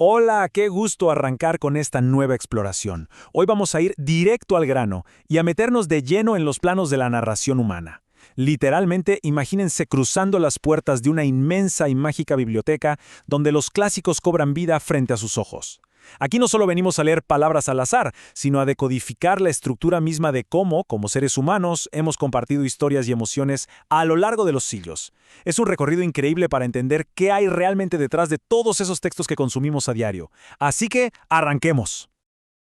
Hola, qué gusto arrancar con esta nueva exploración. Hoy vamos a ir directo al grano y a meternos de lleno en los planos de la narración humana. Literalmente, imagínense cruzando las puertas de una inmensa y mágica biblioteca donde los clásicos cobran vida frente a sus ojos. Aquí no solo venimos a leer palabras al azar, sino a decodificar la estructura misma de cómo, como seres humanos, hemos compartido historias y emociones a lo largo de los siglos. Es un recorrido increíble para entender qué hay realmente detrás de todos esos textos que consumimos a diario. Así que, arranquemos.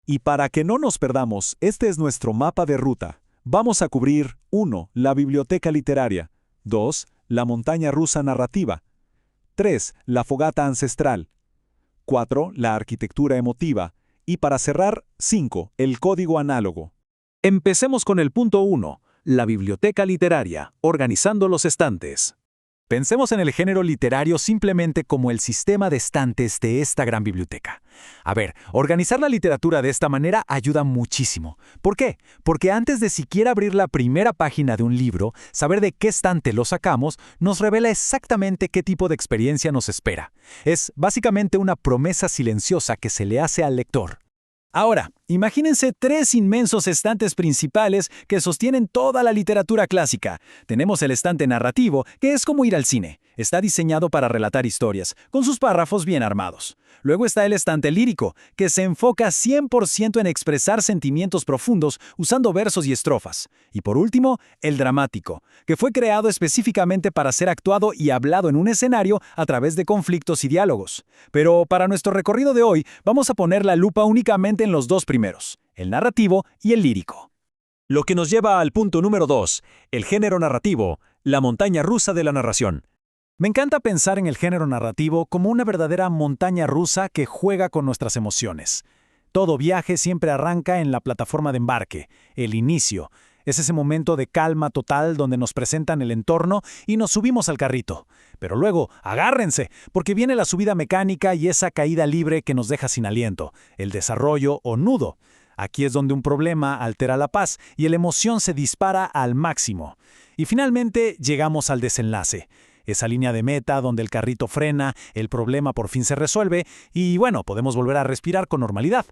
Y para que no nos perdamos, este es nuestro mapa de ruta. Vamos a cubrir 1. La biblioteca literaria. 2. La montaña rusa narrativa. 3. La fogata ancestral. 4. La arquitectura emotiva. Y para cerrar, 5. El código análogo. Empecemos con el punto 1, la biblioteca literaria, organizando los estantes. Pensemos en el género literario simplemente como el sistema de estantes de esta gran biblioteca. A ver, organizar la literatura de esta manera ayuda muchísimo. ¿Por qué? Porque antes de siquiera abrir la primera página de un libro, saber de qué estante lo sacamos nos revela exactamente qué tipo de experiencia nos espera. Es básicamente una promesa silenciosa que se le hace al lector. Ahora, imagínense 3 inmensos estantes principales que sostienen toda la literatura clásica. Tenemos el estante narrativo, que es como ir al cine. Está diseñado para relatar historias, con sus párrafos bien armados. Luego está el estante lírico, que se enfoca 100% en expresar sentimientos profundos usando versos y estrofas. Y por último, el dramático, que fue creado específicamente para ser actuado y hablado en un escenario a través de conflictos y diálogos. Pero para nuestro recorrido de hoy, vamos a poner la lupa únicamente en los 2 primeros, el narrativo y el lírico. Lo que nos lleva al punto número 2, el género narrativo, la montaña rusa de la narración. Me encanta pensar en el género narrativo como una verdadera montaña rusa que juega con nuestras emociones. Todo viaje siempre arranca en la plataforma de embarque, el inicio. Es ese momento de calma total donde nos presentan el entorno y nos subimos al carrito. Pero luego, agárrense, porque viene la subida mecánica y esa caída libre que nos deja sin aliento, el desarrollo o nudo. Aquí es donde un problema altera la paz y la emoción se dispara al máximo. Y finalmente llegamos al desenlace. Esa línea de meta donde el carrito frena, el problema por fin se resuelve y bueno, podemos volver a respirar con normalidad.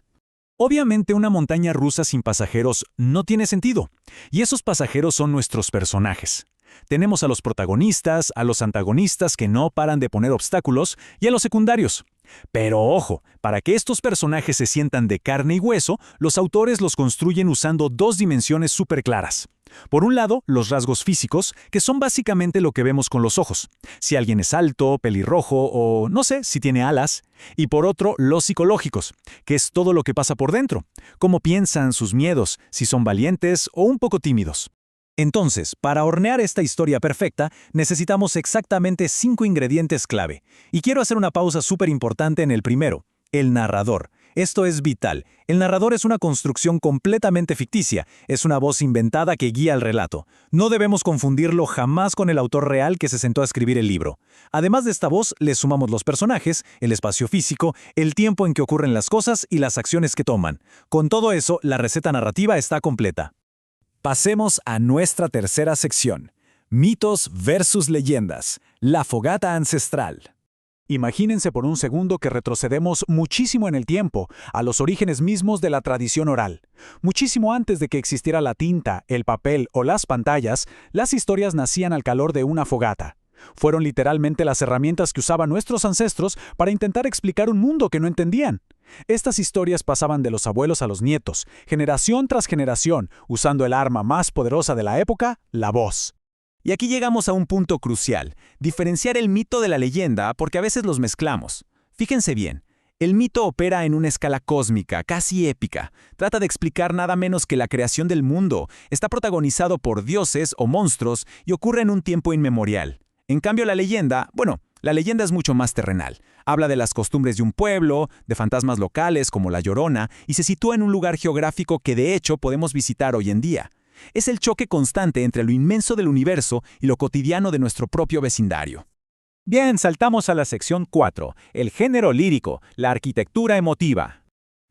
Obviamente una montaña rusa sin pasajeros no tiene sentido, y esos pasajeros son nuestros personajes. Tenemos a los protagonistas, a los antagonistas que no paran de poner obstáculos y a los secundarios. Pero ojo, para que estos personajes se sientan de carne y hueso, los autores los construyen usando 2 dimensiones súper claras. Por un lado, los rasgos físicos, que son básicamente lo que vemos con los ojos. Si alguien es alto, pelirrojo o no sé, si tiene alas. Y por otro, los psicológicos, que es todo lo que pasa por dentro. Cómo piensan, sus miedos, si son valientes o un poco tímidos. Entonces, para hornear esta historia perfecta, necesitamos exactamente 5 ingredientes clave. Y quiero hacer una pausa súper importante en el primero, el narrador. Esto es vital. El narrador es una construcción completamente ficticia, es una voz inventada que guía el relato. No debemos confundirlo jamás con el autor real que se sentó a escribir el libro. Además de esta voz, le sumamos los personajes, el espacio físico, el tiempo en que ocurren las cosas y las acciones que toman. Con todo eso, la receta narrativa está completa. Pasemos a nuestra tercera sección, mitos versus leyendas, la fogata ancestral. Imagínense por un segundo que retrocedemos muchísimo en el tiempo, a los orígenes mismos de la tradición oral. Muchísimo antes de que existiera la tinta, el papel o las pantallas, las historias nacían al calor de una fogata. Fueron literalmente las herramientas que usaban nuestros ancestros para intentar explicar un mundo que no entendían. Estas historias pasaban de los abuelos a los nietos, generación tras generación, usando el arma más poderosa de la época, la voz. Y aquí llegamos a un punto crucial, diferenciar el mito de la leyenda porque a veces los mezclamos. Fíjense bien, el mito opera en una escala cósmica, casi épica. Trata de explicar nada menos que la creación del mundo. Está protagonizado por dioses o monstruos y ocurre en un tiempo inmemorial. En cambio la leyenda es mucho más terrenal. Habla de las costumbres de un pueblo, de fantasmas locales como la Llorona, y se sitúa en un lugar geográfico que de hecho podemos visitar hoy en día. Es el choque constante entre lo inmenso del universo y lo cotidiano de nuestro propio vecindario. Bien, saltamos a la sección 4, el género lírico, la arquitectura emotiva.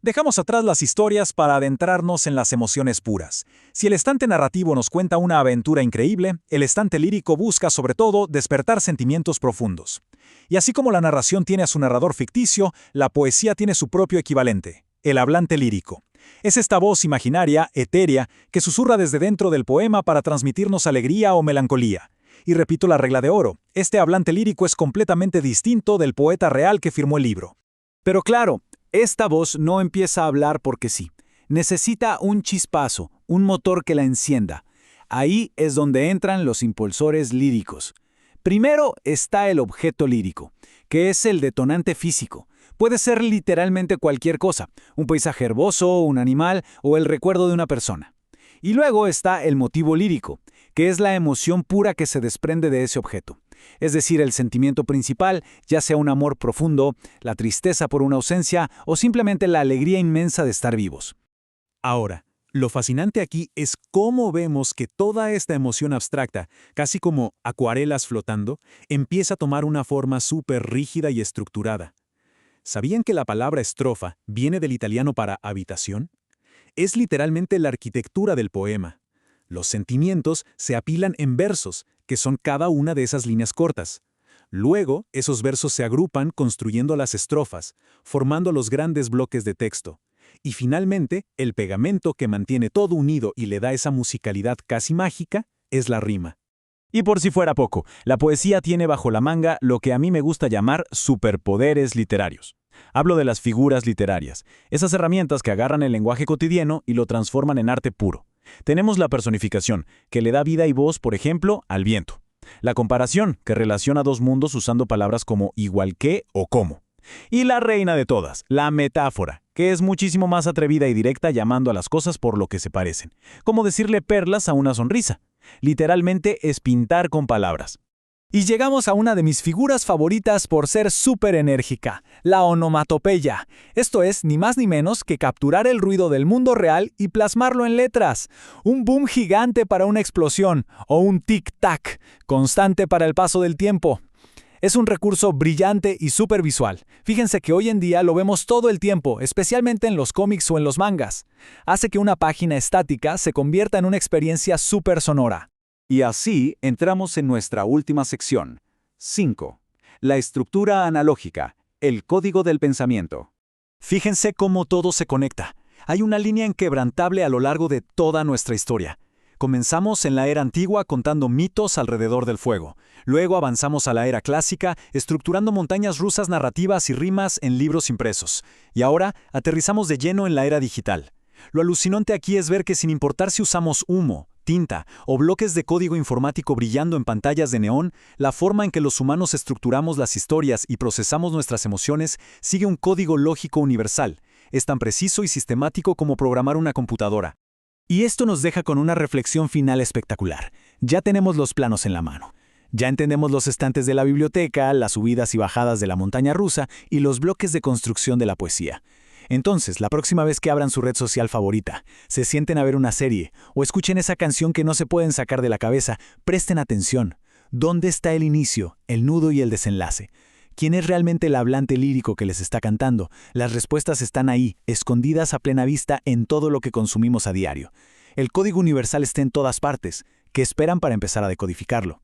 Dejamos atrás las historias para adentrarnos en las emociones puras. Si el estante narrativo nos cuenta una aventura increíble, el estante lírico busca sobre todo despertar sentimientos profundos. Y así como la narración tiene a su narrador ficticio, la poesía tiene su propio equivalente, el hablante lírico. Es esta voz imaginaria, etérea, que susurra desde dentro del poema para transmitirnos alegría o melancolía. Y repito la regla de oro, este hablante lírico es completamente distinto del poeta real que firmó el libro. Pero claro, esta voz no empieza a hablar porque sí. Necesita un chispazo, un motor que la encienda. Ahí es donde entran los impulsores líricos. Primero está el objeto lírico, que es el detonante físico. Puede ser literalmente cualquier cosa, un paisaje herboso, un animal o el recuerdo de una persona. Y luego está el motivo lírico, que es la emoción pura que se desprende de ese objeto. Es decir, el sentimiento principal, ya sea un amor profundo, la tristeza por una ausencia o simplemente la alegría inmensa de estar vivos. Ahora, lo fascinante aquí es cómo vemos que toda esta emoción abstracta, casi como acuarelas flotando, empieza a tomar una forma súper rígida y estructurada. ¿Sabían que la palabra estrofa viene del italiano para habitación? Es literalmente la arquitectura del poema. Los sentimientos se apilan en versos, que son cada una de esas líneas cortas. Luego, esos versos se agrupan construyendo las estrofas, formando los grandes bloques de texto. Y finalmente, el pegamento que mantiene todo unido y le da esa musicalidad casi mágica es la rima. Y por si fuera poco, la poesía tiene bajo la manga lo que a mí me gusta llamar superpoderes literarios. Hablo de las figuras literarias, esas herramientas que agarran el lenguaje cotidiano y lo transforman en arte puro. Tenemos la personificación, que le da vida y voz, por ejemplo, al viento. La comparación, que relaciona dos mundos usando palabras como igual que o como. Y la reina de todas, la metáfora, que es muchísimo más atrevida y directa llamando a las cosas por lo que se parecen. Como decirle perlas a una sonrisa. Literalmente es pintar con palabras. Y llegamos a una de mis figuras favoritas por ser súper enérgica, la onomatopeya. Esto es ni más ni menos que capturar el ruido del mundo real y plasmarlo en letras. Un boom gigante para una explosión o un tic-tac constante para el paso del tiempo. Es un recurso brillante y súper visual. Fíjense que hoy en día lo vemos todo el tiempo, especialmente en los cómics o en los mangas. Hace que una página estática se convierta en una experiencia súper sonora. Y así entramos en nuestra última sección. 5. La estructura analógica, el código del pensamiento. Fíjense cómo todo se conecta. Hay una línea inquebrantable a lo largo de toda nuestra historia. Comenzamos en la era antigua contando mitos alrededor del fuego. Luego avanzamos a la era clásica, estructurando montañas rusas narrativas y rimas en libros impresos. Y ahora aterrizamos de lleno en la era digital. Lo alucinante aquí es ver que sin importar si usamos humo, tinta o bloques de código informático brillando en pantallas de neón, la forma en que los humanos estructuramos las historias y procesamos nuestras emociones sigue un código lógico universal. Es tan preciso y sistemático como programar una computadora. Y esto nos deja con una reflexión final espectacular. Ya tenemos los planos en la mano. Ya entendemos los estantes de la biblioteca, las subidas y bajadas de la montaña rusa y los bloques de construcción de la poesía. Entonces, la próxima vez que abran su red social favorita, se sienten a ver una serie o escuchen esa canción que no se pueden sacar de la cabeza, presten atención. ¿Dónde está el inicio, el nudo y el desenlace? ¿Quién es realmente el hablante lírico que les está cantando? Las respuestas están ahí, escondidas a plena vista en todo lo que consumimos a diario. El código universal está en todas partes. ¿Qué esperan para empezar a decodificarlo?